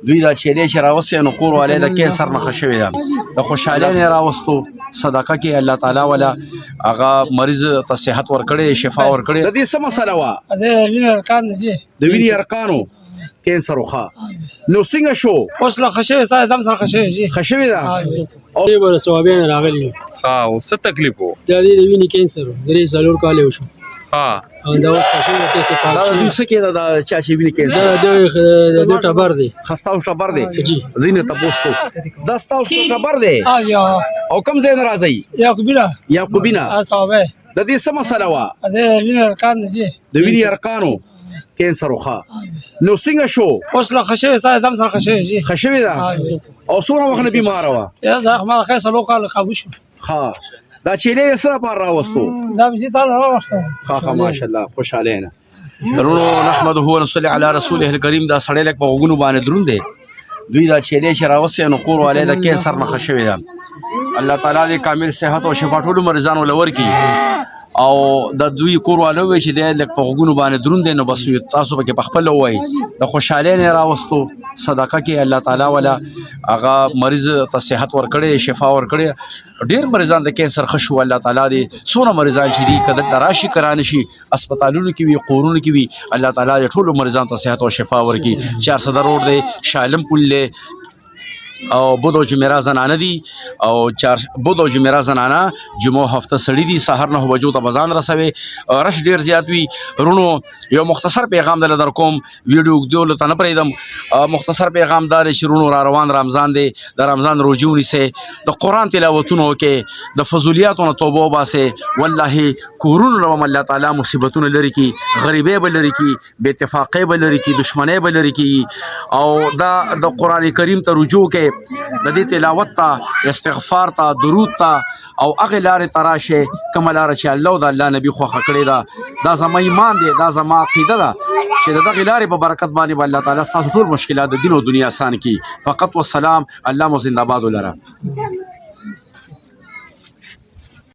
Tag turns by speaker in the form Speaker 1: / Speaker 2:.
Speaker 1: دوی دا چیلې چې راوستې نو کور والی د کینسر نښه شوې ده د خوشحالۍ نه یې راوستو صدقه کې الله تعالی والا هغه مریض ته صحت ورکړی شفا ورکړې د دې څه مسله وه
Speaker 2: د وینې ارقام دي
Speaker 1: د وینې ارقانو کینسر وخه نو څنګه شو
Speaker 2: اوس لا ښه شوې ستا دم سره ښه شوې جي
Speaker 1: ښه شوې ده
Speaker 3: دې به ثوابیان راغلي
Speaker 4: ها او څه تکلیف و
Speaker 3: دا دې د وینې کینسر و 3 کال یې وشو
Speaker 4: ها
Speaker 3: او دا اوس ښه شوی دی چې
Speaker 1: دا دوی څه کېده د چا چې وینې کینسر
Speaker 3: دا د ټبر دی
Speaker 1: ښه ستاسو ټبر دی
Speaker 3: جی
Speaker 1: دوی نه تپوس کو دا ستاسو ټبر دی
Speaker 2: یا
Speaker 1: او کوم ځای نه راځئ
Speaker 2: یعقوبینه
Speaker 1: یعقوبینه
Speaker 2: اصحابه
Speaker 1: د دې څه مسله وه
Speaker 2: د وینې ارقام دي
Speaker 1: د وینې ارقانو کینسر وخه نو څنګه شو
Speaker 2: اوس لا ښه شوې ستا دم سره ښه شوې جي
Speaker 1: ښه شوې ده او څومره وخت نه بیماره وه
Speaker 2: یا دا ما خیر سلو کال قابو شو
Speaker 1: ښه دا چیلې یې څه لپاره راوستو
Speaker 2: دا به تا نه راوستل
Speaker 1: ښه ماشاءالله خوشحاله نه درونو نحمده ونصلي علی رسوله الکریم دا سړی لږ په غوږونو باندې دروند دی دوی دا چیلې چې راوستې نو کور والی د کینسر نښه شوې ده الله تعالی دې کامل صحت او شفا ټولو مریضانو له ورکړي او د دوی کور والا وی چې دی لږ په غوږونو باندې دروند دی نو بس تاسو پکې په خپله ووایئ د خوشحالۍ نه یې راوستو صدقه کې الله تعالی والا هغه مریض ته صحت ورکړی شفا ورکړی ډېر مریضان د کینسر ښه شو الله تعالی دې څومره مریضان چې دي که دلته راشي که رانشي اسپتالونو کې وي کورونو کې وي الله تعالی دې ټولو مریضانو ته صحت او شفا ورکړي 400 روډ دی شالم پل دی او بود او جمعه زنانه دي او بود او جمعه زنانه جمعه هفته سړي دي سحر 9 بجو ته بزان رسوي رش ډیر زیات وي رونو یو مختصر پیغام در کوم ویډیو دیول ته نه پریدم مختصر پیغام دار چې رونو را روان رمضان دی د رمضان روزي ونیسه د قران تلاوتونو کې د فضولیاتونو توبه وباسه والله کورونو رحم الله تعالی مصیبتونه لري کی غریبې به لري کی بے اتفاقۍ به لري کی دشمنۍ به لري کی او دا د قران کریم ته رجوع کې د دې تلاوت ته استغفار ته درود ته او هغه لارې ته راشه کومه لاره چې الله او د الله نبي خوښه کړې ده دا زما ایمان دی دا زما عقیده ده چې د دغې لارې په برکت باندې به الله تعالی ستاسو ټول مشکلات د دین او دنیا آسان کړي فقط والسلام الله مو زنده باد ولره